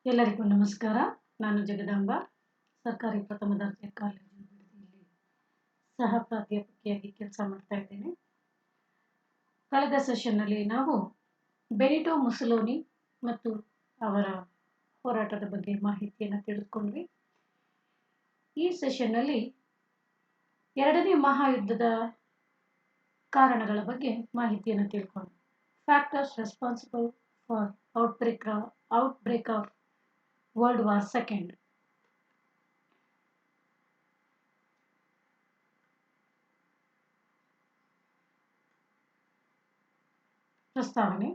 ಎಲ್ಲರಿಗೂ ನಮಸ್ಕಾರ. ನಾನು ಜಗದಾಂಬ, ಸರ್ಕಾರಿ ಪ್ರಥಮ ದರ್ಜೆ ಕಾಲೇಜು ಬಿಡದಿಯಲ್ಲಿ ಸಹ ಪ್ರಾಧ್ಯಾಪಕಿಯಾಗಿ ಕೆಲಸ ಮಾಡ್ತಾ ಇದ್ದೇನೆ. ಕಳೆದ ಸೆಷನ್ನಲ್ಲಿ ನಾವು ಬೆನಿಟೋ ಮುಸೋಲಿನಿ ಮತ್ತು ಅವರ ಹೋರಾಟದ ಬಗ್ಗೆ ಮಾಹಿತಿಯನ್ನು ತಿಳಿದುಕೊಂಡ್ವಿ. ಈ ಸೆಷನ್ನಲ್ಲಿ ಎರಡನೇ ಮಹಾಯುದ್ಧದ ಕಾರಣಗಳ ಬಗ್ಗೆ ಮಾಹಿತಿಯನ್ನು ತಿಳ್ಕೊಂಡ್ವಿ. Factors responsible for outbreak of world war second. ಪ್ರಸ್ತಾವನೆ.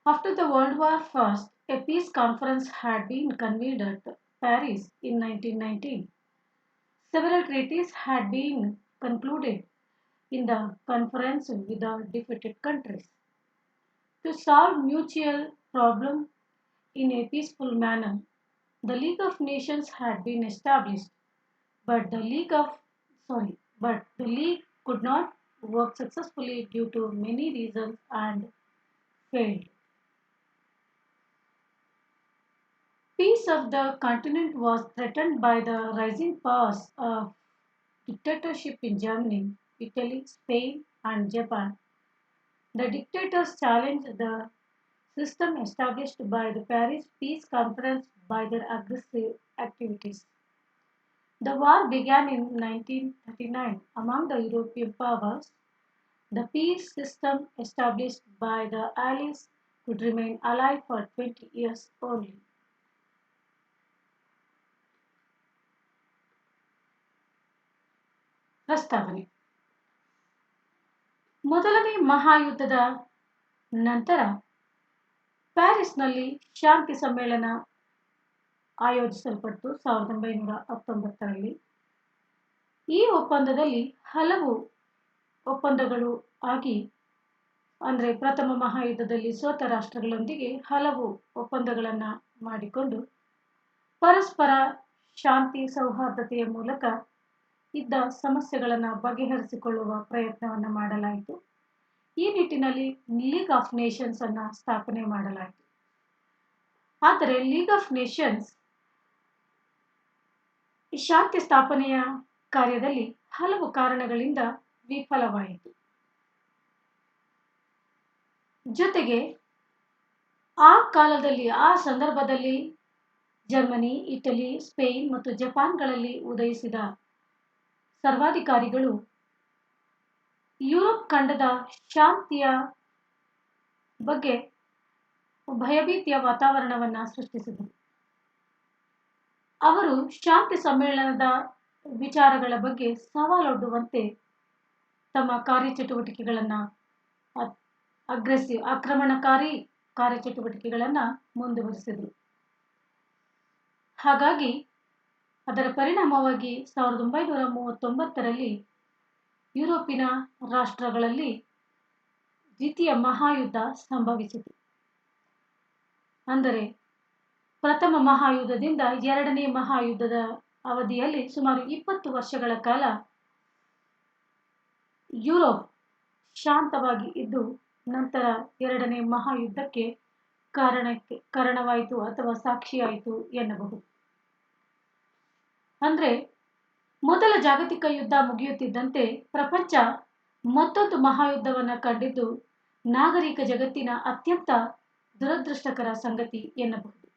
After the World War I, a peace conference had been convened at Paris in 1919. Several treaties had been concluded in the conference with the defeated countries. To solve mutual problems in a peaceful manner, the League of Nations had been established, but the League could not work successfully due to many reasons and failed. Peace of the continent was threatened by the rising powers of dictatorship in Germany, Italy, Spain, and Japan. The dictators challenged the system established by the Paris Peace Conference by their aggressive activities. The war began in 1939 among the European powers. The peace system established by the Allies could remain alive for 20 years only. ಪ್ರಸ್ತಾವನೆ. ಮೊದಲನೇ ಮಹಾಯುದ್ಧದ ನಂತರ ಪ್ಯಾರಿಸ್ನಲ್ಲಿ ಶಾಂತಿ ಸಮ್ಮೇಳನ ಆಯೋಜಿಸಲ್ಪಟ್ಟು 1919ರಲ್ಲಿ. ಈ ಒಪ್ಪಂದದಲ್ಲಿ ಹಲವು ಒಪ್ಪಂದಗಳು ಆಗಿ, ಅಂದರೆ ಪ್ರಥಮ ಮಹಾಯುದ್ಧದಲ್ಲಿ ಸೋತ ರಾಷ್ಟ್ರಗಳೊಂದಿಗೆ ಹಲವು ಒಪ್ಪಂದಗಳನ್ನು ಮಾಡಿಕೊಂಡು ಪರಸ್ಪರ ಶಾಂತಿ ಸೌಹಾರ್ದತೆಯ ಮೂಲಕ ಇದ್ದ ಸಮಸ್ಯೆಗಳನ್ನು ಬಗೆಹರಿಸಿಕೊಳ್ಳುವ ಪ್ರಯತ್ನವನ್ನು ಮಾಡಲಾಯಿತು. ಈ ನಿಟ್ಟಿನಲ್ಲಿ ಲೀಗ್ ಆಫ್ ನೇಷನ್ಸ್ ಅನ್ನು ಸ್ಥಾಪನೆ ಮಾಡಲಾಯಿತು. ಆದರೆ ಲೀಗ್ ಆಫ್ ನೇಷನ್ಸ್ ಶಾಂತಿ ಸ್ಥಾಪನೆಯ ಕಾರ್ಯದಲ್ಲಿ ಹಲವು ಕಾರಣಗಳಿಂದ ವಿಫಲವಾಯಿತು. ಜೊತೆಗೆ ಆ ಸಂದರ್ಭದಲ್ಲಿ ಜರ್ಮನಿ, ಇಟಲಿ, ಸ್ಪೇನ್ ಮತ್ತು ಜಪಾನ್ಗಳಲ್ಲಿ ಉದಯಿಸಿದ ಸರ್ವಾಧಿಕಾರಿಗಳು ಯುರೋಪ್ ಖಂಡದ ಶಾಂತಿಯ ಬಗ್ಗೆ ಭಯಭೀತಿಯ ವಾತಾವರಣವನ್ನು ಸೃಷ್ಟಿಸಿದರು. ಅವರು ಶಾಂತಿ ಸಮ್ಮೇಳನದ ವಿಚಾರಗಳ ಬಗ್ಗೆ ಸವಾಲೊಡ್ಡುವಂತೆ ತಮ್ಮ ಕಾರ್ಯಚಟುವಟಿಕೆಗಳನ್ನು ಆಕ್ರಮಣಕಾರಿ ಕಾರ್ಯಚಟುವಟಿಕೆಗಳನ್ನು ಮುಂದುವರಿಸಿದರು. ಹಾಗಾಗಿ ಅದರ ಪರಿಣಾಮವಾಗಿ 1939ರಲ್ಲಿ ಯುರೋಪಿನ ರಾಷ್ಟ್ರಗಳಲ್ಲಿ ದ್ವಿತೀಯ ಮಹಾಯುದ್ಧ ಸಂಭವಿಸಿತು. ಅಂದರೆ ಪ್ರಥಮ ಮಹಾಯುದ್ಧದಿಂದ ಎರಡನೇ ಮಹಾಯುದ್ಧದ ಅವಧಿಯಲ್ಲಿ ಸುಮಾರು 20 ವರ್ಷಗಳ ಕಾಲ ಯುರೋಪ್ ಶಾಂತವಾಗಿ ಇದ್ದು, ನಂತರ ಎರಡನೇ ಮಹಾಯುದ್ಧಕ್ಕೆ ಕಾರಣವಾಯಿತು ಅಥವಾ ಸಾಕ್ಷಿಯಾಯಿತು ಎನ್ನಬಹುದು. ಅಂದರೆ ಮೊದಲ ಜಾಗತಿಕ ಯುದ್ಧ ಮುಗಿಯುತ್ತಿದ್ದಂತೆ ಪ್ರಪಂಚ ಮತ್ತೊಂದು ಮಹಾಯುದ್ಧವನ್ನು ಕಂಡಿದ್ದು ನಾಗರಿಕ ಜಗತ್ತಿನ ಅತ್ಯಂತ ದುರದೃಷ್ಟಕರ ಸಂಗತಿ ಎನ್ನಬಹುದು.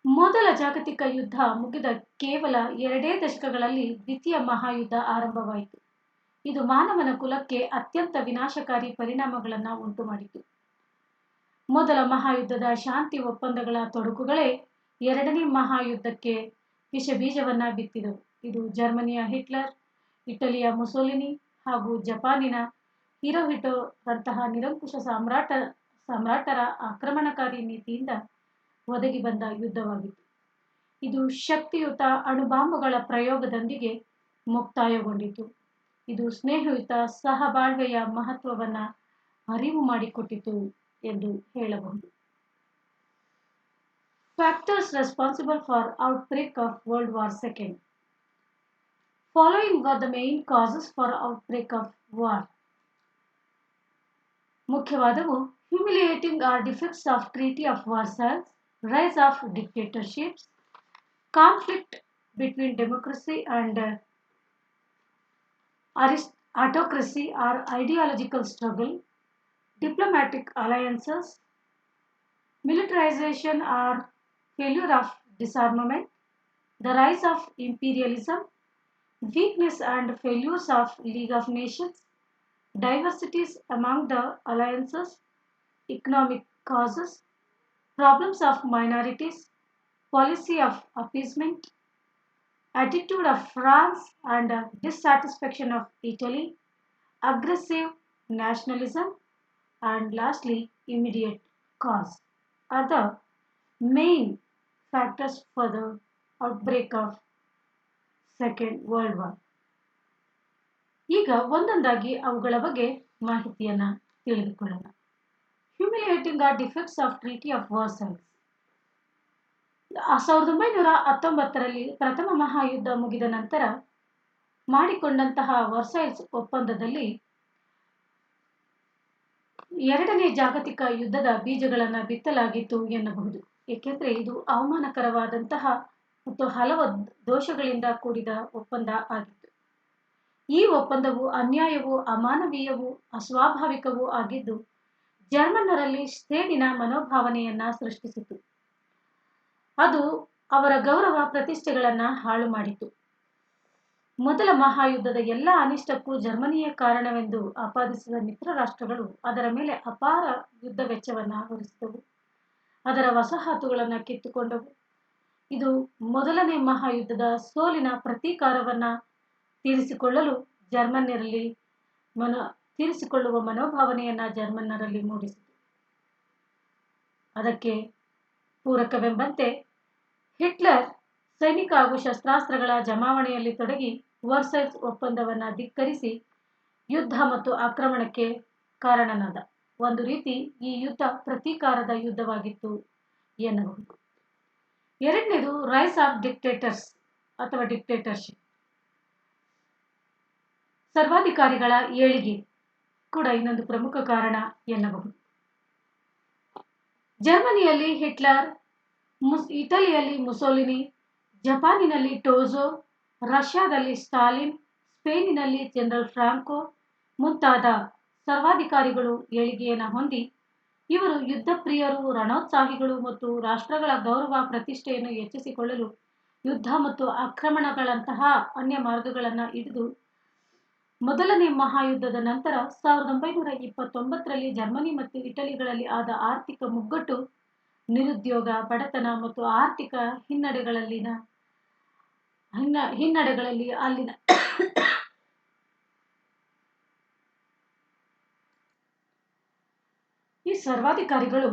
ಮೊದಲ ಜಾಗತಿಕ ಯುದ್ಧ ಮುಗಿದ ಕೇವಲ 2 ದಶಕಗಳಲ್ಲಿ ದ್ವಿತೀಯ ಮಹಾಯುದ್ಧ ಆರಂಭವಾಯಿತು. ಇದು ಮಾನವನ ಕುಲಕ್ಕೆ ಅತ್ಯಂತ ವಿನಾಶಕಾರಿ ಪರಿಣಾಮಗಳನ್ನು ಉಂಟುಮಾಡಿತು. ಮೊದಲ ಮಹಾಯುದ್ಧದ ಶಾಂತಿ ಒಪ್ಪಂದಗಳ ತೊಡಕುಗಳೇ ಎರಡನೇ ಮಹಾಯುದ್ಧಕ್ಕೆ ವಿಷಬೀಜವನ್ನ ಬಿತ್ತಿದವು. ಇದು ಜರ್ಮನಿಯ ಹಿಟ್ಲರ್, ಇಟಲಿಯ ಮುಸೋಲಿನಿ ಹಾಗೂ ಜಪಾನಿನ ಹಿರೋಹಿಟೋರಂತಹ ನಿರಂಕುಶ ಸಾಮ್ರಾಟರ ಆಕ್ರಮಣಕಾರಿ ನೀತಿಯಿಂದ ಒದಗಿ ಬಂದ ಯುದ್ಧವಾಗಿತ್ತು. ಇದು ಶಕ್ತಿಯುತ ಅಣುಬಾಂಬುಗಳ ಪ್ರಯೋಗದೊಂದಿಗೆ ಮುಕ್ತಾಯಗೊಂಡಿತು. ಇದು ಸ್ನೇಹಯುತ ಸಹಬಾಳ್ವೆಯ ಮಹತ್ವವನ್ನು ಅರಿವು ಮಾಡಿಕೊಟ್ಟಿತು ಎಂದು ಹೇಳಬಹುದು. Factors responsible for outbreak of World War II. Following were the main causes for outbreak of war. ಮುಖ್ಯವಾದವು Humiliating are defects of Treaty of Versailles, rise of dictatorships, conflict between democracy and autocracy or ideological struggle, diplomatic alliances, militarization or failure of disarmament, the rise of imperialism, weakness and failures of League of Nations, diversities among the alliances, economic causes, problems of minorities, policy of appeasement, attitude of France and dissatisfaction of Italy, aggressive nationalism, and lastly, immediate cause are the main factors for the outbreak of Second World War. ಈಗ ಒಂದೊಂದಾಗಿ ಅವುಗಳ ಬಗ್ಗೆ ಮಾಹಿತಿಯನ್ನ ತಿಳಿದುಕೊಳ್ಳೋಣ. Humiliating the defects of treaty of Versailles. 1919ರಲ್ಲಿ ಪ್ರಥಮ ಮಹಾಯುದ್ಧ ಮುಗಿದ ನಂತರ ಮಾಡಿಕೊಂಡಂತಹ ವರ್ಸೈಲ್ಸ್ ಒಪ್ಪಂದದಲ್ಲಿ ಎರಡನೇ ಜಾಗತಿಕ ಯುದ್ಧದ ಬೀಜಗಳನ್ನು ಬಿತ್ತಲಾಗಿತ್ತು ಎನ್ನಬಹುದು. ಏಕೆಂದರೆ ಇದು ಅವಮಾನಕರವಾದಂತಹ ಮತ್ತು ಹಲವು ದೋಷಗಳಿಂದ ಕೂಡಿದ ಒಪ್ಪಂದ ಆಗಿತ್ತು. ಈ ಒಪ್ಪಂದವು ಅನ್ಯಾಯವೂ ಅಮಾನವೀಯವೂ ಅಸ್ವಾಭಾವಿಕವೂ ಆಗಿದ್ದು ಜರ್ಮನ್ನರಲ್ಲಿ ಸೇಡಿನ ಮನೋಭಾವನೆಯನ್ನ ಸೃಷ್ಟಿಸಿತು. ಅದು ಅವರ ಗೌರವ ಪ್ರತಿಷ್ಠೆಗಳನ್ನು ಹಾಳು ಮಾಡಿತು. ಮೊದಲ ಮಹಾಯುದ್ಧದ ಎಲ್ಲ ಅನಿಷ್ಟಕ್ಕೂ ಜರ್ಮನಿಯೇ ಕಾರಣವೆಂದು ಆಪಾದಿಸಿದ ಮಿತ್ರ ರಾಷ್ಟ್ರಗಳು ಅದರ ಮೇಲೆ ಅಪಾರ ಯುದ್ಧ ವೆಚ್ಚವನ್ನು ಹೊರಿಸಿದವು. ಅದರ ವಸಾಹತುಗಳನ್ನು ಕಿತ್ತುಕೊಂಡವು. ಇದು ಮೊದಲನೇ ಮಹಾಯುದ್ಧದ ಸೋಲಿನ ಪ್ರತೀಕಾರವನ್ನ ತೀರಿಸಿಕೊಳ್ಳಲು ತೀರಿಸಿಕೊಳ್ಳುವ ಮನೋಭಾವನೆಯನ್ನ ಜರ್ಮನ್ನರಲ್ಲಿ ಮೂಡಿಸಿತು. ಅದಕ್ಕೆ ಪೂರಕವೆಂಬಂತೆ ಹಿಟ್ಲರ್ ಸೈನಿಕ ಹಾಗೂ ಶಸ್ತ್ರಾಸ್ತ್ರಗಳ ಜಮಾವಣೆಯಲ್ಲಿ ತೊಡಗಿ ವರ್ಸೈಲ್ಸ್ ಒಪ್ಪಂದವನ್ನು ಧಿಕ್ಕರಿಸಿ ಯುದ್ಧ ಮತ್ತು ಆಕ್ರಮಣಕ್ಕೆ ಕಾರಣನಾದ. ಒಂದು ರೀತಿ ಈ ಯುದ್ಧ ಪ್ರತೀಕಾರದ ಯುದ್ಧವಾಗಿತ್ತು ಎನ್ನಬಹುದು. ಎರಡನೇದು ರೈಸ್ ಆಫ್ ಡಿಕ್ಟೇಟರ್ಸ್ ಅಥವಾ ಡಿಕ್ಟೇಟರ್ಶಿಪ್, ಸರ್ವಾಧಿಕಾರಿಗಳ ಏಳಿಗೆ ಕೂಡ ಇನ್ನೊಂದು ಪ್ರಮುಖ ಕಾರಣ ಎನ್ನಬಹುದು. ಜರ್ಮನಿಯಲ್ಲಿ ಹಿಟ್ಲರ್, ಇಟಲಿಯಲ್ಲಿ ಮುಸೋಲಿನಿ, ಜಪಾನಿನಲ್ಲಿ ಟೋಜೋ, ರಷ್ಯಾದಲ್ಲಿ ಸ್ಟಾಲಿನ್, ಸ್ಪೇನಿನಲ್ಲಿ ಜನರಲ್ ಫ್ರಾಂಕೋ ಮುಂತಾದ ಸರ್ವಾಧಿಕಾರಿಗಳು ಏಳಿಗೆಯನ್ನು ಹೊಂದಿ ಇವರು ಯುದ್ಧಪ್ರಿಯರು, ರಣೋತ್ಸಾಹಿಗಳು ಮತ್ತು ರಾಷ್ಟ್ರಗಳ ಗೌರವ ಪ್ರತಿಷ್ಠೆಯನ್ನು ಹೆಚ್ಚಿಸಿಕೊಳ್ಳಲು ಯುದ್ಧ ಮತ್ತು ಆಕ್ರಮಣಗಳಂತಹ ಅನ್ಯ ಮಾರ್ಗಗಳನ್ನು ಹಿಡಿದು ಮೊದಲನೇ ಮಹಾಯುದ್ಧದ ನಂತರ 1929ರಲ್ಲಿ ಜರ್ಮನಿ ಮತ್ತು ಇಟಲಿಗಳಲ್ಲಿ ಆದ ಆರ್ಥಿಕ ಮುಗ್ಗಟ್ಟು, ನಿರುದ್ಯೋಗ, ಬಡತನ ಮತ್ತು ಆರ್ಥಿಕ ಹಿನ್ನಡೆಗಳಲ್ಲಿ ಅಲ್ಲಿನ ಈ ಸರ್ವಾಧಿಕಾರಿಗಳು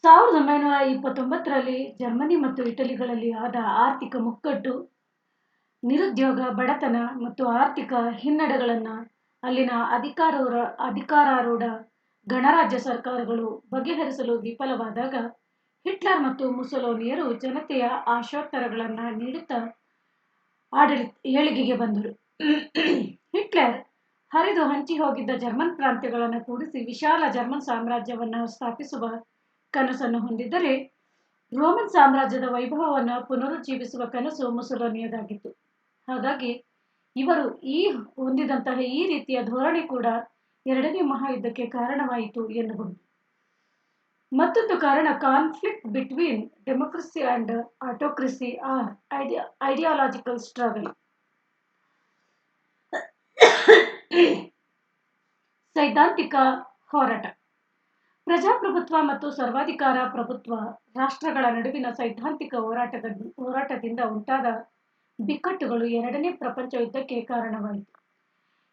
1929ರಲ್ಲಿ ಜರ್ಮನಿ ಮತ್ತು ಇಟಲಿಗಳಲ್ಲಿ ಆದ ಆರ್ಥಿಕ ಮುಗ್ಗಟ್ಟು, ನಿರುದ್ಯೋಗ, ಬಡತನ ಮತ್ತು ಆರ್ಥಿಕ ಹಿನ್ನಡೆಗಳನ್ನು ಅಲ್ಲಿನ ಅಧಿಕಾರಾರೂಢ ಗಣರಾಜ್ಯ ಸರ್ಕಾರಗಳು ಬಗೆಹರಿಸಲು ವಿಫಲವಾದಾಗ ಹಿಟ್ಲರ್ ಮತ್ತು ಮುಸೋಲಿನಿಯರು ಜನತೆಯ ಆಶೋತ್ತರಗಳನ್ನು ನೀಡುತ್ತಾ ಏಳಿಗೆಗೆ ಬಂದರು. ಹಿಟ್ಲರ್ ಹರಿದು ಹಂಚಿ ಹೋಗಿದ್ದ ಜರ್ಮನ್ ಪ್ರಾಂತ್ಯಗಳನ್ನು ಕೂಡಿಸಿ ವಿಶಾಲ ಜರ್ಮನ್ ಸಾಮ್ರಾಜ್ಯವನ್ನು ಸ್ಥಾಪಿಸುವ ಕನಸನ್ನು ಹೊಂದಿದ್ದರೆ, ರೋಮನ್ ಸಾಮ್ರಾಜ್ಯದ ವೈಭವವನ್ನು ಪುನರುಜ್ಜೀವಿಸುವ ಕನಸು ಮುಸೋಲಿನಿಯದಾಗಿತ್ತು. ಹಾಗಾಗಿ ಇವರು ಹೊಂದಿದಂತಹ ಈ ರೀತಿಯ ಧೋರಣೆ ಕೂಡ ಎರಡನೇ ಮಹಾಯುದ್ಧಕ್ಕೆ ಕಾರಣವಾಯಿತು ಎನ್ನಬಹುದು. ಮತ್ತೊಂದು ಕಾರಣ conflict between democracy and autocracy or ideological struggle. ಸೈದ್ಧಾಂತಿಕ ಹೋರಾಟ. ಪ್ರಜಾಪ್ರಭುತ್ವ ಮತ್ತು ಸರ್ವಾಧಿಕಾರ ಪ್ರಭುತ್ವ ರಾಷ್ಟ್ರಗಳ ನಡುವಿನ ಸೈದ್ಧಾಂತಿಕ ಹೋರಾಟದಿಂದ ಉಂಟಾದ ಬಿಕ್ಕಟ್ಟುಗಳು ಎರಡನೇ ಪ್ರಪಂಚ ಯುದ್ಧಕ್ಕೆ ಕಾರಣವಾಯಿತು.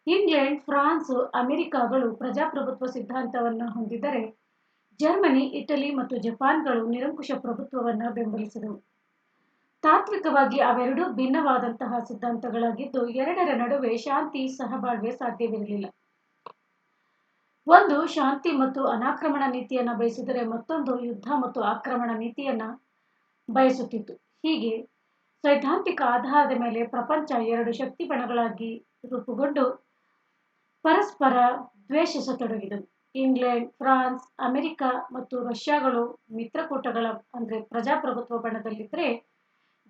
ಇಂಗ್ಲೆಂಡ್, ಫ್ರಾನ್ಸ್, ಅಮೆರಿಕಾಗಳು ಪ್ರಜಾಪ್ರಭುತ್ವ ಸಿದ್ಧಾಂತವನ್ನು ಹೊಂದಿದ್ದರೆ ಜರ್ಮನಿ, ಇಟಲಿ ಮತ್ತು ಜಪಾನ್ಗಳು ನಿರಂಕುಶ ಪ್ರಭುತ್ವವನ್ನು ಬೆಂಬಲಿಸಿದವು. ತಾತ್ವಿಕವಾಗಿ ಅವೆರಡೂ ಭಿನ್ನವಾದಂತಹ ಸಿದ್ಧಾಂತಗಳಾಗಿದ್ದು ಎರಡರ ನಡುವೆ ಶಾಂತಿ ಸಹಬಾಳ್ವೆ ಸಾಧ್ಯವಿರಲಿಲ್ಲ. ಒಂದು ಶಾಂತಿ ಮತ್ತು ಅನಾಕ್ರಮಣ ನೀತಿಯನ್ನು ಬಯಸಿದರೆ ಮತ್ತೊಂದು ಯುದ್ಧ ಮತ್ತು ಆಕ್ರಮಣ ನೀತಿಯನ್ನು ಬಯಸುತ್ತಿತ್ತು. ಹೀಗೆ ಸೈದ್ಧಾಂತಿಕ ಆಧಾರದ ಮೇಲೆ ಪ್ರಪಂಚ ಎರಡು ಶಕ್ತಿ ಬಣಗಳಾಗಿ ರೂಪುಗೊಂಡು ಪರಸ್ಪರ ದ್ವೇಷಿಸತೊಡಗಿದವು. ಇಂಗ್ಲೆಂಡ್, ಫ್ರಾನ್ಸ್, ಅಮೆರಿಕ ಮತ್ತು ರಷ್ಯಾಗಳು ಮಿತ್ರಕೂಟಗಳ ಅಂದರೆ ಪ್ರಜಾಪ್ರಭುತ್ವ ಬಣದಲ್ಲಿದ್ದರೆ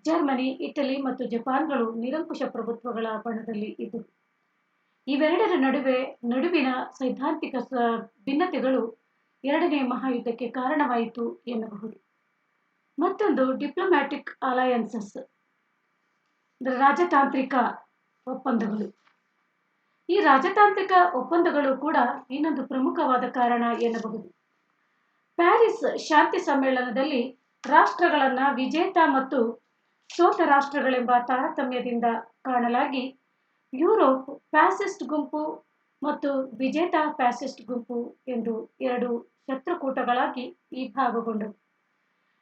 ಜರ್ಮನಿ, ಇಟಲಿ ಮತ್ತು ಜಪಾನ್ಗಳು ನಿರಂಕುಶ ಪ್ರಭುತ್ವಗಳ ಬಣದಲ್ಲಿ ಇದ್ದವು. ಇವೆರಡರ ನಡುವಿನ ಸೈದ್ಧಾಂತಿಕ ಭಿನ್ನತೆಗಳು ಎರಡನೇ ಮಹಾಯುದ್ಧಕ್ಕೆ ಕಾರಣವಾಯಿತು ಎನ್ನಬಹುದು. ಮತ್ತೊಂದು ಡಿಪ್ಲೊಮ್ಯಾಟಿಕ್ ಅಲಯನ್ಸಸ್, ರಾಜತಾಂತ್ರಿಕ ಒಪ್ಪಂದಗಳು. ಈ ರಾಜತಾಂತ್ರಿಕ ಒಪ್ಪಂದಗಳು ಕೂಡ ಇನ್ನೊಂದು ಪ್ರಮುಖವಾದ ಕಾರಣ ಎನ್ನಬಹುದು. ಪ್ಯಾರಿಸ್ ಶಾಂತಿ ಸಮ್ಮೇಳನದಲ್ಲಿ ರಾಷ್ಟ್ರಗಳನ್ನ ವಿಜೇತ ಮತ್ತು ಸೋತ ರಾಷ್ಟ್ರಗಳೆಂಬ ತಾರತಮ್ಯದಿಂದ ಕಾಣಲಾಗಿ ಯುರೋಪ್ ಫ್ಯಾಸಿಸ್ಟ್ ಗುಂಪು ಮತ್ತು ವಿಜೇತ ಫ್ಯಾಸಿಸ್ಟ್ ಗುಂಪು ಎಂದು ಎರಡು ಶತ್ರುಕೂಟಗಳಾಗಿ ವಿಭಾಗಗೊಂಡವು.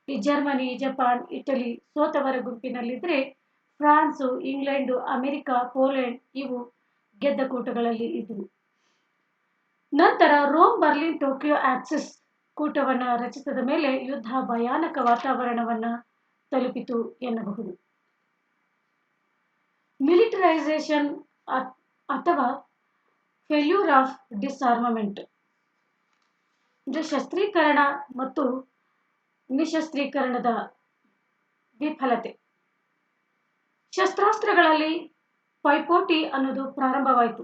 ಈ ಜರ್ಮನಿ, ಜಪಾನ್, ಇಟಲಿ ಸೋತವರ ಗುಂಪಿನಲ್ಲಿದ್ದರೆ ಫ್ರಾನ್ಸು, ಇಂಗ್ಲೆಂಡು, ಅಮೆರಿಕ, ಪೋಲೆಂಡ್ ಇವು ಗೆದ್ದ ಕೂಟಗಳಲ್ಲಿ ಇದ್ದವು. ನಂತರ ರೋಮ್, ಬರ್ಲಿನ್, ಟೋಕಿಯೋ ಆಕ್ಸಿಸ್ ಕೂಟವನ್ನು ರಚಿಸಿದ ಮೇಲೆ ಯುದ್ಧ ಭಯಾನಕ ವಾತಾವರಣವನ್ನ ತಲುಪಿತು ಎನ್ನಬಹುದು. ಮಿಲಿಟರೈಸೇಷನ್ ಅಥವಾ ಫೇಲ್ಯೂರ್ ಆಫ್ ಡಿಸ್ಆರ್ಮಮೆಂಟ್ ಅಂದರೆ ಶಸ್ತ್ರೀಕರಣ ಮತ್ತು ನಿಶಸ್ತ್ರೀಕರಣದ ವಿಫಲತೆ. ಶಸ್ತ್ರಾಸ್ತ್ರಗಳಲ್ಲಿ ಪೈಪೋಟಿ ಅನ್ನೋದು ಪ್ರಾರಂಭವಾಯಿತು.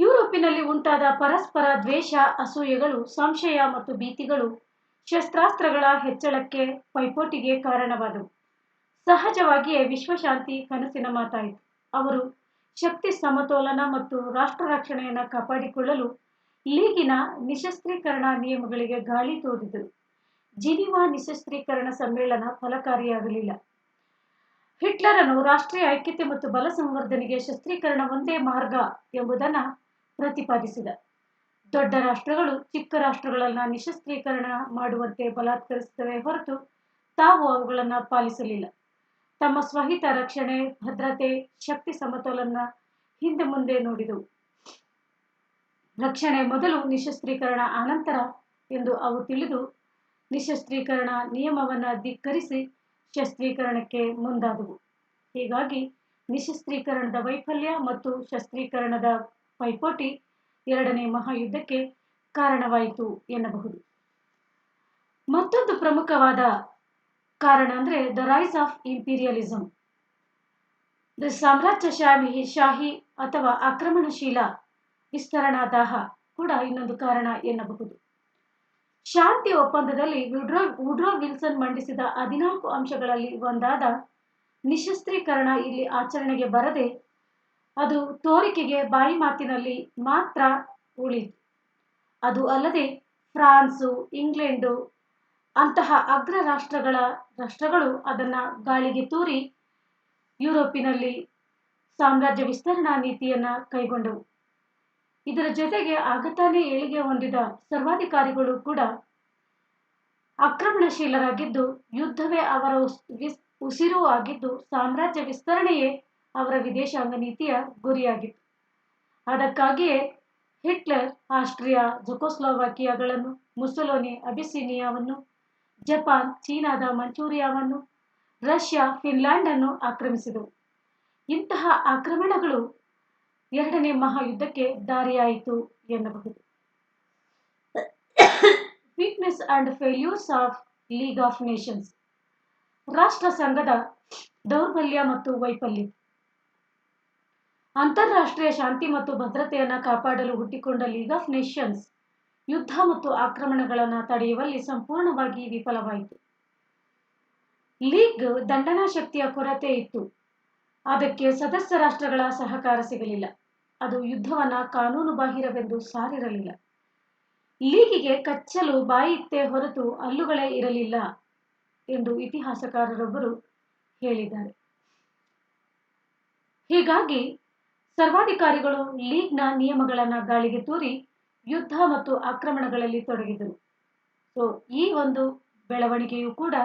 ಯುರೋಪಿನಲ್ಲಿ ಉಂಟಾದ ಪರಸ್ಪರ ದ್ವೇಷ, ಅಸೂಯೆಗಳು, ಸಂಶಯ ಮತ್ತು ಭೀತಿಗಳು ಶಸ್ತ್ರಾಸ್ತ್ರಗಳ ಹೆಚ್ಚಳಕ್ಕೆ, ಪೈಪೋಟಿಗೆ ಕಾರಣವಾದವು. ಸಹಜವಾಗಿಯೇ ವಿಶ್ವಶಾಂತಿ ಕನಸಿನ ಮಾತಾಯಿತು. ಅವರು ಶಕ್ತಿ ಸಮತೋಲನ ಮತ್ತು ರಾಷ್ಟ್ರ ರಕ್ಷಣೆಯನ್ನು ಕಾಪಾಡಿಕೊಳ್ಳಲು ಲೀಗಿನ ನಿಶಸ್ತ್ರೀಕರಣ ನಿಯಮಗಳಿಗೆ ಗಾಳಿ ತೋರಿದರು. ಜಿನಿವಾ ನಿಶಸ್ತ್ರೀಕರಣ ಸಮ್ಮೇಳನ ಫಲಕಾರಿಯಾಗಲಿಲ್ಲ. ಹಿಟ್ಲರನು ರಾಷ್ಟ್ರೀಯ ಐಕ್ಯತೆ ಮತ್ತು ಬಲ ಸಂವರ್ಧನೆಗೆ ಶಸ್ತ್ರೀಕರಣ ಒಂದೇ ಮಾರ್ಗ ಎಂಬುದನ್ನು ಪ್ರತಿಪಾದಿಸಿದ. ದೊಡ್ಡ ರಾಷ್ಟ್ರಗಳು ಚಿಕ್ಕ ರಾಷ್ಟ್ರಗಳನ್ನ ನಿಶಸ್ತ್ರೀಕರಣ ಮಾಡುವಂತೆ ಬಲಾತ್ಕರಿಸಿದವೇ ಹೊರತು ತಾವು ಅವುಗಳನ್ನು ಪಾಲಿಸಲಿಲ್ಲ. ತಮ್ಮ ಸ್ವಹಿತ ರಕ್ಷಣೆ, ಭದ್ರತೆ, ಶಕ್ತಿ ಸಮತೋಲನ ಹಿಂದೆ ಮುಂದೆ ನೋಡಿದವು. ರಕ್ಷಣೆ ಮೊದಲು, ನಿಶಸ್ತ್ರೀಕರಣ ಆನಂತರ ಎಂದು ಅವು ತಿಳಿದು ನಿಶಸ್ತ್ರೀಕರಣ ನಿಯಮವನ್ನು ಧಿಕ್ಕರಿಸಿ ಶಸ್ತ್ರೀಕರಣಕ್ಕೆ ಮುಂದಾದವು. ಹೀಗಾಗಿ ನಿಶಸ್ತ್ರೀಕರಣದ ವೈಫಲ್ಯ ಮತ್ತು ಶಸ್ತ್ರೀಕರಣದ ಪೈಪೋಟಿ ಎರಡನೇ ಮಹಾಯುದ್ಧಕ್ಕೆ ಕಾರಣವಾಯಿತು ಎನ್ನಬಹುದು. ಮತ್ತೊಂದು ಪ್ರಮುಖವಾದ ಕಾರಣ ಅಂದರೆ ದ ರೈಸ್ ಆಫ್ ಇಂಪೀರಿಯಲಿಸಂ, ಸಾಮ್ರಾಜ್ಯಶಾಹಿ ಅಥವಾ ಆಕ್ರಮಣಶೀಲ ವಿಸ್ತರಣಾದಾಹ ಕೂಡ ಇನ್ನೊಂದು ಕಾರಣ ಎನ್ನಬಹುದು. ಶಾಂತಿ ಒಪ್ಪಂದದಲ್ಲಿ ವುಡ್ರೋ ವಿಲ್ಸನ್ ಮಂಡಿಸಿದ 14 ಅಂಶಗಳಲ್ಲಿ ಒಂದಾದ ನಿಶಸ್ತ್ರೀಕರಣ ಇಲ್ಲಿ ಆಚರಣೆಗೆ ಬರದೆ ಅದು ತೋರಿಕೆಗೆ ಬಾಯಿ ಮಾತಿನಲ್ಲಿ ಮಾತ್ರ ಉಳಿಯಿತು. ಅದು ಅಲ್ಲದೆ ಫ್ರಾನ್ಸು, ಇಂಗ್ಲೆಂಡು ಅಂತಹ ಅಗ್ರ ರಾಷ್ಟ್ರಗಳು ಅದನ್ನ ಗಾಳಿಗೆ ತೂರಿ ಯುರೋಪಿನಲ್ಲಿ ಸಾಮ್ರಾಜ್ಯ ವಿಸ್ತರಣಾ ನೀತಿಯನ್ನ ಕೈಗೊಂಡವು. ಇದರ ಜೊತೆಗೆ ಆಗತಾನೆ ಏಳಿಗೆ ಹೊಂದಿದ ಸರ್ವಾಧಿಕಾರಿಗಳು ಕೂಡ ಆಕ್ರಮಣಶೀಲರಾಗಿದ್ದು ಯುದ್ಧವೇ ಅವರ ಉಸಿರು ಆಗಿದ್ದು ಸಾಮ್ರಾಜ್ಯ ವಿಸ್ತರಣೆಯೇ ಅವರ ವಿದೇಶಾಂಗ ನೀತಿಯ ಗುರಿಯಾಗಿತ್ತು. ಅದಕ್ಕಾಗಿಯೇ ಹಿಟ್ಲರ್ ಆಸ್ಟ್ರಿಯಾ, ಜೆಕೋಸ್ಲೋವಾಕಿಯಾಗಳನ್ನು, ಮುಸೊಲಿನಿ ಅಬಿಸಿನಿಯಾವನ್ನು, ಜಪಾನ್ ಚೀನಾದ ಮಂಚೂರಿಯಾವನ್ನು, ರಷ್ಯಾ ಫಿನ್ಲ್ಯಾಂಡ್ ಅನ್ನು ಆಕ್ರಮಿಸಿದವು. ಇಂತಹ ಆಕ್ರಮಣಗಳು ಎರಡನೇ ಮಹಾಯುದ್ಧಕ್ಕೆ ದಾರಿಯಾಯಿತು ಎನ್ನಬಹುದು. Weakness and failures of league of Nations, ರಾಷ್ಟ್ರ ಸಂಘದ ದೌರ್ಬಲ್ಯ ಮತ್ತು ವೈಫಲ್ಯ. ಅಂತಾರಾಷ್ಟ್ರೀಯ ಶಾಂತಿ ಮತ್ತು ಭದ್ರತೆಯನ್ನು ಕಾಪಾಡಲು ಹುಟ್ಟಿಕೊಂಡ ಲೀಗ್ ಆಫ್ ನೇಷನ್ಸ್ ಯುದ್ಧ ಮತ್ತು ಆಕ್ರಮಣಗಳನ್ನು ತಡೆಯುವಲ್ಲಿ ಸಂಪೂರ್ಣವಾಗಿ ವಿಫಲವಾಯಿತು. ಲೀಗ್ ದಂಡನಾ ಶಕ್ತಿಯ ಕೊರತೆ ಇತ್ತು. ಅದಕ್ಕೆ ಸದಸ್ಯ ರಾಷ್ಟ್ರಗಳ ಸಹಕಾರ ಸಿಗಲಿಲ್ಲ. ಅದು ಯುದ್ಧವನ್ನ ಕಾನೂನು ಬಾಹಿರವೆಂದು ಸಾರಿರಲಿಲ್ಲ. ಲೀಗಿಗೆ ಕಚ್ಚಲು ಬಾಯಿತ್ತೇ ಹೊರತು ಹಲ್ಲುಗಳೇ ಇರಲಿಲ್ಲ ಎಂದು ಇತಿಹಾಸಕಾರರೊಬ್ಬರು ಹೇಳಿದ್ದಾರೆ. ಹೀಗಾಗಿ ಸರ್ವಾಧಿಕಾರಿಗಳು ಲೀಗ್ನ ನಿಯಮಗಳನ್ನು ಗಾಳಿಗೆ ತೂರಿ ಯುದ್ಧ ಮತ್ತು ಆಕ್ರಮಣಗಳಲ್ಲಿ ತೊಡಗಿದರು. ಈ ಒಂದು ಬೆಳವಣಿಗೆಯೂ ಕೂಡ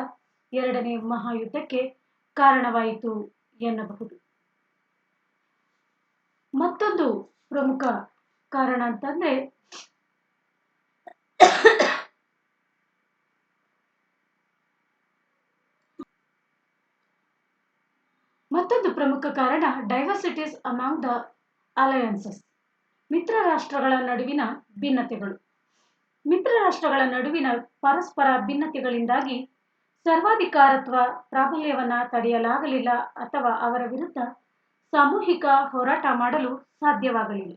ಎರಡನೇ ಮಹಾಯುದ್ಧಕ್ಕೆ ಕಾರಣವಾಯಿತು ಎನ್ನಬಹುದು. ಮತ್ತೊಂದು ಪ್ರಮುಖ ಕಾರಣ ಅಂತಂದ್ರೆ ಡೈವರ್ಸಿಟೀಸ್ ಅಮಾಂಗ್ ದ ಅಲಯನ್ಸಸ್. ಮಿತ್ರ ರಾಷ್ಟ್ರಗಳ ನಡುವಿನ ಭಿನ್ನತೆಗಳು. ಮಿತ್ರ ರಾಷ್ಟ್ರಗಳ ನಡುವಿನ ಪರಸ್ಪರ ಭಿನ್ನತೆಗಳಿಂದಾಗಿ ಸರ್ವಾಧಿಕಾರತ್ವ ಪ್ರಾಬಲ್ಯವನ್ನ ತಡೆಯಲಾಗಲಿಲ್ಲ ಅಥವಾ ಅವರ ವಿರುದ್ಧ ಸಾಮೂಹಿಕ ಹೋರಾಟ ಮಾಡಲು ಸಾಧ್ಯವಾಗಲಿಲ್ಲ.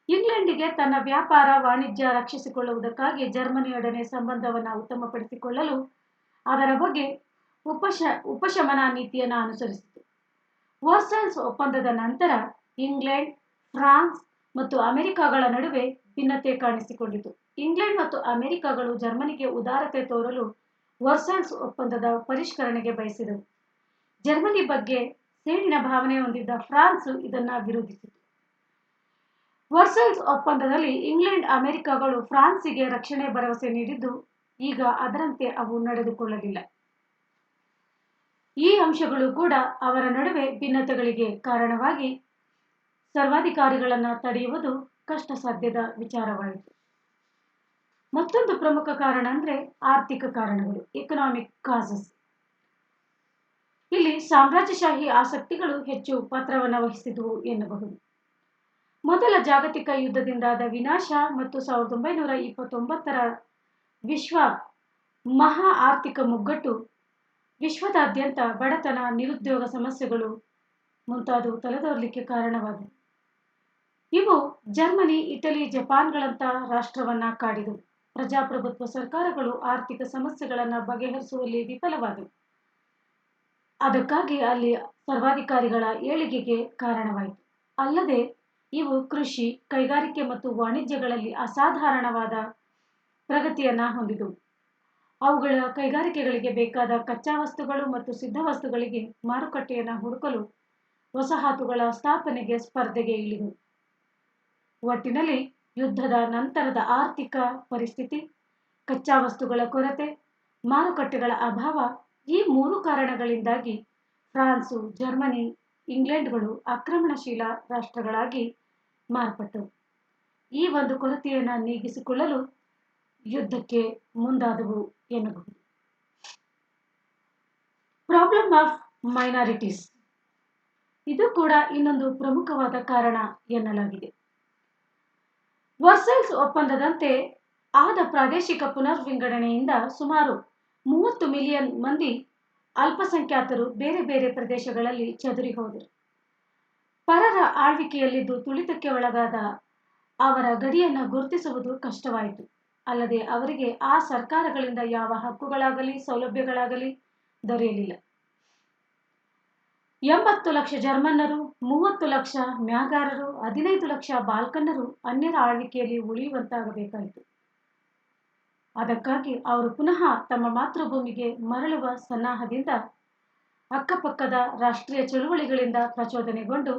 ಇಂಗ್ಲೆಂಡಿಗೆ ತನ್ನ ವ್ಯಾಪಾರ ವಾಣಿಜ್ಯ ರಕ್ಷಿಸಿಕೊಳ್ಳುವುದಕ್ಕಾಗಿ ಜರ್ಮನಿಯೊಡನೆ ಸಂಬಂಧವನ್ನು ಉತ್ತಮಪಡಿಸಿಕೊಳ್ಳಲು ಅದರ ಬಗ್ಗೆ ಉಪಶಮನ ನೀತಿಯನ್ನು ಅನುಸರಿಸಿತು. ವರ್ಸೈಲ್ಸ್ ಒಪ್ಪಂದದ ನಂತರ ಇಂಗ್ಲೆಂಡ್, ಫ್ರಾನ್ಸ್ ಮತ್ತು ಅಮೆರಿಕಗಳ ನಡುವೆ ಭಿನ್ನತೆ ಕಾಣಿಸಿಕೊಂಡಿತು. ಇಂಗ್ಲೆಂಡ್ ಮತ್ತು ಅಮೆರಿಕಗಳು ಜರ್ಮನಿಗೆ ಉದಾರತೆ ತೋರಲು ವರ್ಸೈಲ್ಸ್ ಒಪ್ಪಂದದ ಪರಿಷ್ಕರಣೆಗೆ ಬಯಸಿದವು. ಜರ್ಮನಿ ಬಗ್ಗೆ ಸೇಡಿನ ಭಾವನೆ ಹೊಂದಿದ್ದ ಫ್ರಾನ್ಸ್ ಇದನ್ನು ವಿರೋಧಿಸಿತು. ವರ್ಸೈಲ್ಸ್ ಒಪ್ಪಂದದಲ್ಲಿ ಇಂಗ್ಲೆಂಡ್, ಅಮೆರಿಕಗಳು ಫ್ರಾನ್ಸಿಗೆ ರಕ್ಷಣೆ ಭರವಸೆ ನೀಡಿದ್ದು ಈಗ ಅದರಂತೆ ಅವು ನಡೆದುಕೊಳ್ಳಲಿಲ್ಲ. ಈ ಅಂಶಗಳು ಕೂಡ ಅವರ ನಡುವೆ ಭಿನ್ನತೆಗಳಿಗೆ ಕಾರಣವಾಗಿ ಸರ್ವಾಧಿಕಾರಿಗಳನ್ನು ತಡೆಯುವುದು ಕಷ್ಟಸಾಧ್ಯದ ವಿಚಾರವಾಯಿತು. ಮತ್ತೊಂದು ಪ್ರಮುಖ ಕಾರಣ ಅಂದ್ರೆ ಆರ್ಥಿಕ ಕಾರಣಗಳು, ಎಕನಾಮಿಕ್ ಕಾಸಸ್. ಇಲ್ಲಿ ಸಾಮ್ರಾಜ್ಯಶಾಹಿ ಆಸಕ್ತಿಗಳು ಹೆಚ್ಚು ಪಾತ್ರವನ್ನು ವಹಿಸಿದವು ಎನ್ನಬಹುದು. ಮೊದಲ ಜಾಗತಿಕ ಯುದ್ಧದಿಂದಾದ ವಿನಾಶ ಮತ್ತು 1929ರ ವಿಶ್ವ ಮಹಾ ಆರ್ಥಿಕ ಮುಗ್ಗಟ್ಟು ವಿಶ್ವದಾದ್ಯಂತ ಬಡತನ, ನಿರುದ್ಯೋಗ ಸಮಸ್ಯೆಗಳು ಮುಂತಾದವು ತಲೆದೋರಲಿಕ್ಕೆ ಕಾರಣವಾದವು. ಇವು ಜರ್ಮನಿ, ಇಟಲಿ, ಜಪಾನ್ಗಳಂತ ರಾಷ್ಟ್ರವನ್ನ ಕಾಡಿದವು. ಪ್ರಜಾಪ್ರಭುತ್ವ ಸರ್ಕಾರಗಳು ಆರ್ಥಿಕ ಸಮಸ್ಯೆಗಳನ್ನು ಬಗೆಹರಿಸುವಲ್ಲಿ ವಿಫಲವಾದವು. ಅದಕ್ಕಾಗಿ ಅಲ್ಲಿ ಸರ್ವಾಧಿಕಾರಿಗಳ ಏಳಿಗೆಗೆ ಕಾರಣವಾಯಿತು. ಅಲ್ಲದೆ ಇವು ಕೃಷಿ, ಕೈಗಾರಿಕೆ ಮತ್ತು ವಾಣಿಜ್ಯಗಳಲ್ಲಿ ಅಸಾಧಾರಣವಾದ ಪ್ರಗತಿಯನ್ನ ಹೊಂದಿದವು. ಅವುಗಳ ಕೈಗಾರಿಕೆಗಳಿಗೆ ಬೇಕಾದ ಕಚ್ಚಾ ವಸ್ತುಗಳು ಮತ್ತು ಸಿದ್ಧ ವಸ್ತುಗಳಿಗೆ ಮಾರುಕಟ್ಟೆಯನ್ನು ಹುಡುಕಲು ವಸಾಹತುಗಳ ಸ್ಥಾಪನೆಗೆ ಸ್ಪರ್ಧೆಗೆ ಇಳಿದವು. ಒಟ್ಟಿನಲ್ಲಿ ಯುದ್ಧದ ನಂತರದ ಆರ್ಥಿಕ ಪರಿಸ್ಥಿತಿ, ಕಚ್ಚಾ ವಸ್ತುಗಳ ಕೊರತೆ, ಮಾರುಕಟ್ಟೆಗಳ ಅಭಾವ, ಈ ಮೂರು ಕಾರಣಗಳಿಂದಾಗಿ ಫ್ರಾನ್ಸು, ಜರ್ಮನಿ, ಇಂಗ್ಲೆಂಡ್ಗಳು ಆಕ್ರಮಣಶೀಲ ರಾಷ್ಟ್ರಗಳಾಗಿ ಮಾರ್ಪಟ್ಟವು. ಈ ಒಂದು ಕೊರತೆಯನ್ನು ನೀಗಿಸಿಕೊಳ್ಳಲು ಯುದ್ಧಕ್ಕೆ ಮುಂದಾದವು ಎನ್ನಬಹುದು. ಪ್ರಾಬ್ಲಮ್ ಆಫ್ ಮೈನಾರಿಟೀಸ್, ಇದು ಕೂಡ ಇನ್ನೊಂದು ಪ್ರಮುಖವಾದ ಕಾರಣ ಎನ್ನಲಾಗಿದೆ. ವರ್ಸೈಲ್ಸ್ ಒಪ್ಪಂದದಂತೆ ಆದ ಪ್ರಾದೇಶಿಕ ಪುನರ್ವಿಂಗಡಣೆಯಿಂದ ಸುಮಾರು 30 ಮಿಲಿಯನ್ ಮಂದಿ ಅಲ್ಪಸಂಖ್ಯಾತರು ಬೇರೆ ಬೇರೆ ಪ್ರದೇಶಗಳಲ್ಲಿ ಚದುರಿ ಹೋದರು. ಪರರ ಆಳ್ವಿಕೆಯಲ್ಲಿದ್ದು ತುಳಿತಕ್ಕೆ ಒಳಗಾದ ಅವರ ಗಡಿಯನ್ನು ಗುರುತಿಸುವುದು ಕಷ್ಟವಾಯಿತು. ಅಲ್ಲದೆ ಅವರಿಗೆ ಆ ಸರ್ಕಾರಗಳಿಂದ ಯಾವ ಹಕ್ಕುಗಳಾಗಲಿ ಸೌಲಭ್ಯಗಳಾಗಲಿ ದೊರೆಯಲಿಲ್ಲ. 80 ಲಕ್ಷ ಜರ್ಮನ್ನರು, 30 ಲಕ್ಷ ಮ್ಯಾಗಾರರು, 15 ಲಕ್ಷ ಬಾಲ್ಕನ್ನರು ಅನ್ಯರ ಆಳ್ವಿಕೆಯಲ್ಲಿ ಉಳಿಯುವಂತಾಗಬೇಕಾಯಿತು. ಅದಕ್ಕಾಗಿ ಅವರು ಪುನಃ ತಮ್ಮ ಮಾತೃಭೂಮಿಗೆ ಮರಳುವ ಸನ್ನಾಹದಿಂದ ಅಕ್ಕಪಕ್ಕದ ರಾಷ್ಟ್ರೀಯ ಚಳುವಳಿಗಳಿಂದ ಪ್ರಚೋದನೆಗೊಂಡು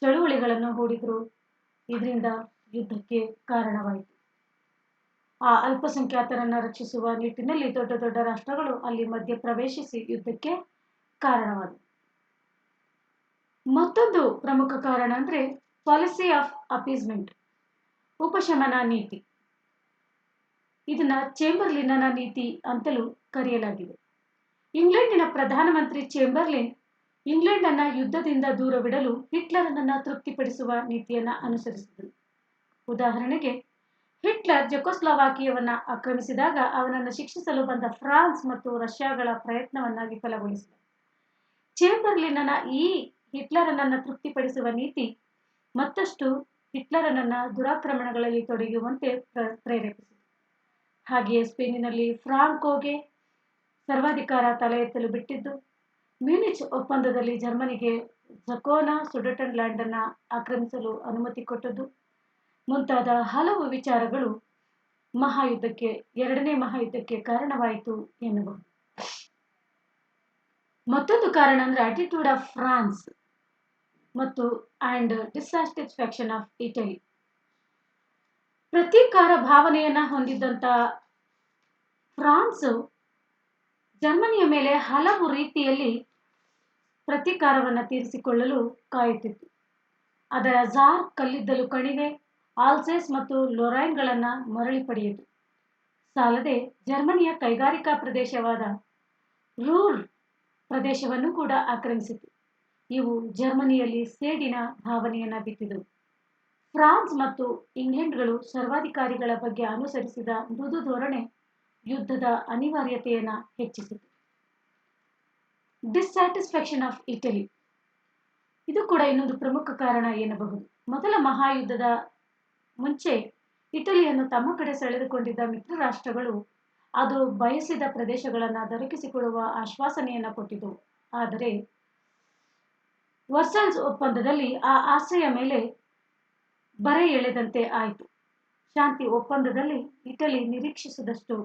ಚಳುವಳಿಗಳನ್ನು ಹೂಡಿದರು. ಇದರಿಂದ ಯುದ್ಧಕ್ಕೆ ಕಾರಣವಾಯಿತು. ಆ ಅಲ್ಪಸಂಖ್ಯಾತರನ್ನು ರಕ್ಷಿಸುವ ನಿಟ್ಟಿನಲ್ಲಿ ದೊಡ್ಡ ದೊಡ್ಡ ರಾಷ್ಟ್ರಗಳು ಅಲ್ಲಿ ಮಧ್ಯ ಪ್ರವೇಶಿಸಿ ಯುದ್ಧಕ್ಕೆ ಕಾರಣವಾದವು. ಮತ್ತೊಂದು ಪ್ರಮುಖ ಕಾರಣ ಅಂದ್ರೆ ಪಾಲಿಸಿ ಆಫ್ ಅಪೀಸ್ಮೆಂಟ್, ಉಪಶಮನ ನೀತಿ. ಇದನ್ನ ಚೇಂಬರ್ಲಿನ್ನ ನೀತಿ ಅಂತಲೂ ಕರೆಯಲಾಗಿದೆ. ಇಂಗ್ಲೆಂಡಿನ ಪ್ರಧಾನಮಂತ್ರಿ ಚೇಂಬರ್ಲಿನ್ ಇಂಗ್ಲೆಂಡ್ ಅನ್ನ ಯುದ್ಧದಿಂದ ದೂರವಿಡಲು ಹಿಟ್ಲರನನ್ನ ತೃಪ್ತಿಪಡಿಸುವ ನೀತಿಯನ್ನ ಅನುಸರಿಸಿದರು. ಉದಾಹರಣೆಗೆ, ಹಿಟ್ಲರ್ ಜೆಕೋಸ್ಲೋವಾಕಿಯವನ್ನ ಆಕ್ರಮಿಸಿದಾಗ ಅವನನ್ನು ಶಿಕ್ಷಿಸಲು ಬಂದ ಫ್ರಾನ್ಸ್ ಮತ್ತು ರಷ್ಯಾಗಳ ಪ್ರಯತ್ನವನ್ನ ವಿಫಲಗೊಳಿಸಿದ. ಚೇಂಬರ್ಲಿನ್ನ ಈ ಹಿಟ್ಲರನನ್ನ ತೃಪ್ತಿಪಡಿಸುವ ನೀತಿ ಮತ್ತಷ್ಟು ಹಿಟ್ಲರನನ್ನ ದುರಾಕ್ರಮಣಗಳಲ್ಲಿ ತೊಡಗುವಂತೆ ಪ್ರೇರೇಪಿಸಿತು. ಹಾಗೆಯೇ ಸ್ಪೇನಿನಲ್ಲಿ ಫ್ರಾಂಕೋಗೆ ಸರ್ವಾಧಿಕಾರ ತಲೆ ಎತ್ತಲು ಬಿಟ್ಟಿದ್ದು, ಮ್ಯೂನಿಚ್ ಒಪ್ಪಂದದಲ್ಲಿ ಜರ್ಮನಿಗೆ ಝಕೋನ ಸುಡೆಟನ್ಲ್ಯಾಂಡ್ ಅನ್ನ ಆಕ್ರಮಿಸಲು ಅನುಮತಿ ಕೊಟ್ಟದ್ದು ಮುಂತಾದ ಹಲವು ವಿಚಾರಗಳು ಎರಡನೇ ಮಹಾಯುದ್ಧಕ್ಕೆ ಕಾರಣವಾಯಿತು ಎನ್ನಬಹುದು. ಮತ್ತೊಂದು ಕಾರಣ ಅಂದ್ರೆ ಆಟಿಟ್ಯೂಡ್ ಆಫ್ ಫ್ರಾನ್ಸ್ ಮತ್ತು ಡಿಸ್ಸಾಟಿಸ್ಫ್ಯಾಕ್ಷನ್ ಆಫ್ ಇಟಲಿ. ಪ್ರತೀಕಾರ ಭಾವನೆಯನ್ನ ಹೊಂದಿದ್ದಂತ ಫ್ರಾನ್ಸ್ ಜರ್ಮನಿಯ ಮೇಲೆ ಹಲವು ರೀತಿಯಲ್ಲಿ ಪ್ರತೀಕಾರವನ್ನು ತೀರಿಸಿಕೊಳ್ಳಲು ಕಾಯುತ್ತಿತ್ತು. ಅದರ ಝಾರ್ ಕಲ್ಲಿದ್ದಲು ಕಣಿವೆ, ಆಲ್ಸೇಸ್ ಮತ್ತು ಲೊರೈನ್ಗಳನ್ನು ಮರಳಿ ಪಡೆಯಿತು. ಸಾಲದೆ ಜರ್ಮನಿಯ ಕೈಗಾರಿಕಾ ಪ್ರದೇಶವಾದ ರೂರ್ ಪ್ರದೇಶವನ್ನು ಕೂಡ ಆಕ್ರಮಿಸಿತು. ಇವು ಜರ್ಮನಿಯಲ್ಲಿ ಸೇಡಿನ ಭಾವನೆಯನ್ನ ಬಿತ್ತಿದವು. ಫ್ರಾನ್ಸ್ ಮತ್ತು ಇಂಗ್ಲೆಂಡ್ಗಳು ಸರ್ವಾಧಿಕಾರಿಗಳ ಬಗ್ಗೆ ಅನುಸರಿಸಿದ ಮೃದು ಧೋರಣೆ ಯುದ್ಧದ ಅನಿವಾರ್ಯತೆಯನ್ನು ಹೆಚ್ಚಿಸಿತು. ಡಿಸ್ಸ್ಯಾಟಿಸ್ಫ್ಯಾಕ್ಷನ್ ಆಫ್ ಇಟಲಿ, ಇದು ಕೂಡ ಇನ್ನೊಂದು ಪ್ರಮುಖ ಕಾರಣ ಎನ್ನಬಹುದು. ಮೊದಲ ಮಹಾಯುದ್ಧದ ಮುಂಚೆ ಇಟಲಿಯನ್ನು ತಮ್ಮ ಕಡೆ ಸೆಳೆದುಕೊಂಡಿದ್ದ ಮಿತ್ರ ರಾಷ್ಟ್ರಗಳು ಅದು ಬಯಸಿದ ಪ್ರದೇಶಗಳನ್ನು ದೊರಕಿಸಿಕೊಡುವ ಆಶ್ವಾಸನೆಯನ್ನು ಕೊಟ್ಟಿದ್ದವು. ಆದರೆ ವರ್ಸಲ್ಸ್ ಒಪ್ಪಂದದಲ್ಲಿ ಆ ಆಸೆಯ ಮೇಲೆ ಬರೆ ಎಳೆದಂತೆ ಆಯಿತು. ಶಾಂತಿ ಒಪ್ಪಂದದಲ್ಲಿ ಇಟಲಿ ನಿರೀಕ್ಷಿಸಿದಷ್ಟು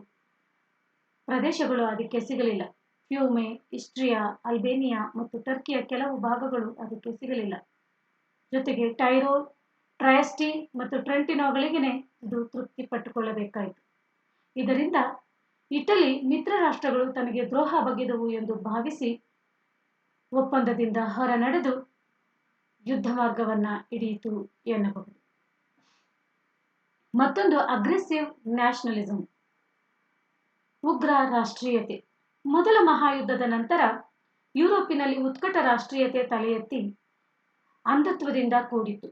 ಪ್ರದೇಶಗಳು ಅದಕ್ಕೆ ಸಿಗಲಿಲ್ಲ. ಫ್ಯೂಮೆ, ಇಸ್ಟ್ರಿಯಾ, ಅಲ್ಬೇನಿಯಾ ಮತ್ತು ಟರ್ಕಿಯ ಕೆಲವು ಭಾಗಗಳು ಅದಕ್ಕೆ ಸಿಗಲಿಲ್ಲ. ಜೊತೆಗೆ ಟೈರೋಲ್, ಟ್ರಯಸ್ಟಿ ಮತ್ತು ಟ್ರೆಂಟಿನೋಗಳಿಗೆ ಇದು ತೃಪ್ತಿಪಟ್ಟುಕೊಳ್ಳಬೇಕಾಯಿತು. ಇದರಿಂದ ಇಟಲಿ ಮಿತ್ರ ರಾಷ್ಟ್ರಗಳು ತನಗೆ ದ್ರೋಹ ಬಗೆದವು ಎಂದು ಭಾವಿಸಿ ಒಪ್ಪಂದದಿಂದ ಹೊರ ನಡೆದು ಯುದ್ಧ ಮಾರ್ಗವನ್ನ ಹಿಡಿಯಿತು ಎನ್ನಬಹುದು. ಮತ್ತೊಂದು ಅಗ್ರೆಸಿವ್ ನ್ಯಾಷನಲಿಸಂ, ಉಗ್ರ ರಾಷ್ಟ್ರೀಯತೆ. ಮೊದಲ ಮಹಾಯುದ್ಧದ ನಂತರ ಯುರೋಪಿನಲ್ಲಿ ಉತ್ಕಟ ರಾಷ್ಟ್ರೀಯತೆ ತಲೆ ಎತ್ತಿ ಅಂಧತ್ವದಿಂದ ಕೂಡಿತ್ತು.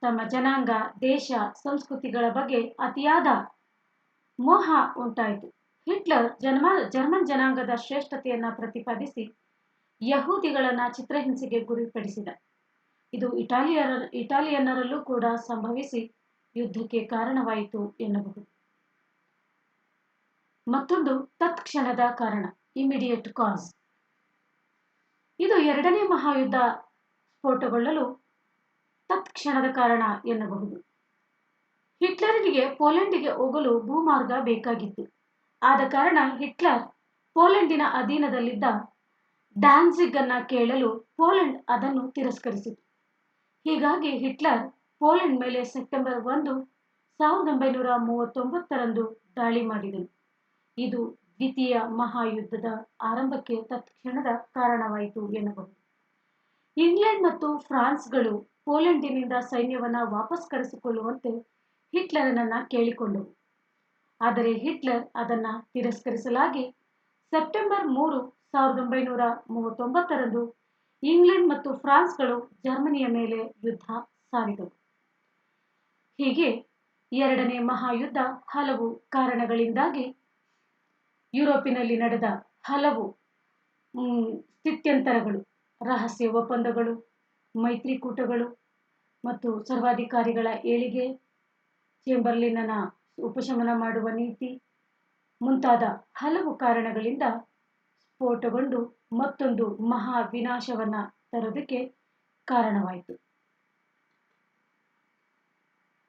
ತಮ್ಮ ಜನಾಂಗ, ದೇಶ, ಸಂಸ್ಕೃತಿಗಳ ಬಗ್ಗೆ ಅತಿಯಾದ ಮೋಹ ಉಂಟಾಯಿತು. ಹಿಟ್ಲರ್ ಜರ್ಮನ್ ಜನಾಂಗದ ಶ್ರೇಷ್ಠತೆಯನ್ನ ಪ್ರತಿಪಾದಿಸಿ ಯಹೂದಿಗಳನ್ನ ಚಿತ್ರಹಿಂಸೆಗೆ ಗುರಿಪಡಿಸಿದ. ಇದು ಇಟಾಲಿಯನ್ನರಲ್ಲೂ ಕೂಡ ಸಂಭವಿಸಿ ಯುದ್ಧಕ್ಕೆ ಕಾರಣವಾಯಿತು ಎನ್ನಬಹುದು. ಮತ್ತೊಂದು ತತ್ಕ್ಷಣದ ಕಾರಣ, ಇಮಿಡಿಯೇಟ್ ಕಾಸ್. ಇದು ಎರಡನೇ ಮಹಾಯುದ್ಧ ಸ್ಫೋಟಗೊಳ್ಳಲು ತತ್ಕ್ಷಣದ ಕಾರಣ ಎನ್ನಬಹುದು. ಹಿಟ್ಲರನಿಗೆ ಪೋಲೆಂಡಿಗೆ ಹೋಗಲು ಭೂಮಾರ್ಗ ಬೇಕಾಗಿತ್ತು. ಆದ ಕಾರಣ ಹಿಟ್ಲರ್ ಪೋಲೆಂಡಿನ ಅಧೀನದಲ್ಲಿದ್ದ ಡ್ಯಾನ್ಜಿಗ್ ಅನ್ನ ಕೇಳಲು ಪೋಲೆಂಡ್ ಅದನ್ನು ತಿರಸ್ಕರಿಸಿತು. ಹೀಗಾಗಿ ಹಿಟ್ಲರ್ ಪೋಲೆಂಡ್ ಮೇಲೆ ಸೆಪ್ಟೆಂಬರ್ 1, 1939 ದಾಳಿ ಮಾಡಿದನು. ಇದು ದ್ವಿತೀಯ ಮಹಾಯುದ್ಧದ ಆರಂಭಕ್ಕೆ ತತ್ಕ್ಷಣದ ಕಾರಣವಾಯಿತು ಎನ್ನಬಹುದು. ಇಂಗ್ಲೆಂಡ್ ಮತ್ತು ಫ್ರಾನ್ಸ್ಗಳು ಪೋಲೆಂಡಿನಿಂದ ಸೈನ್ಯವನ್ನ ವಾಪಸ್ ಕರೆಸಿಕೊಳ್ಳುವಂತೆ ಹಿಟ್ಲರನನ್ನ ಕೇಳಿಕೊಂಡವು. ಆದರೆ ಹಿಟ್ಲರ್ ಅದನ್ನ ತಿರಸ್ಕರಿಸಲಾಗಿ ಸೆಪ್ಟೆಂಬರ್ 3, 1939 ಇಂಗ್ಲೆಂಡ್ ಮತ್ತು ಫ್ರಾನ್ಸ್ಗಳು ಜರ್ಮನಿಯ ಮೇಲೆ ಯುದ್ಧ ಸಾರಿದವು. ಹೀಗೆ ಎರಡನೇ ಮಹಾಯುದ್ಧ ಹಲವು ಕಾರಣಗಳಿಂದಾಗಿ ಯುರೋಪಿನಲ್ಲಿ ನಡೆದ ಹಲವು ಸ್ಥಿತ್ಯಂತರಗಳು, ರಹಸ್ಯ ಒಪ್ಪಂದಗಳು, ಮೈತ್ರಿಕೂಟಗಳು ಮತ್ತು ಸರ್ವಾಧಿಕಾರಿಗಳ ಏಳಿಗೆ, ಚೇಂಬರ್ಲಿನ್ನನ ಉಪಶಮನ ಮಾಡುವ ನೀತಿ ಮುಂತಾದ ಹಲವು ಕಾರಣಗಳಿಂದ ಸ್ಫೋಟಗೊಂಡು ಮತ್ತೊಂದು ಮಹಾ ವಿನಾಶವನ್ನ ತರೋದಕ್ಕೆ ಕಾರಣವಾಯಿತು.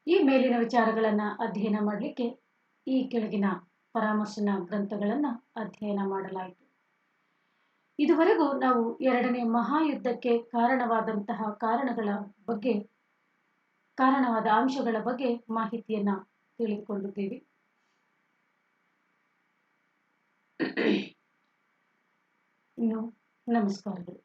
ಈ ಮೇಲಿನ ವಿಚಾರಗಳನ್ನ ಅಧ್ಯಯನ ಮಾಡಲಿಕ್ಕೆ ಈ ಕೆಳಗಿನ ಪರಾಮರ್ಶನ ಗ್ರಂಥಗಳನ್ನ ಅಧ್ಯಯನ ಮಾಡಲಾಯಿತು. ಇದುವರೆಗೂ ನಾವು ಎರಡನೇ ಮಹಾಯುದ್ಧಕ್ಕೆ ಕಾರಣವಾದಂತಹ ಕಾರಣವಾದ ಅಂಶಗಳ ಬಗ್ಗೆ ಮಾಹಿತಿಯನ್ನ ತಿಳಿದುಕೊಂಡಿದ್ದೀವಿ. ಇನ್ನು ನಮಸ್ಕಾರಗಳು.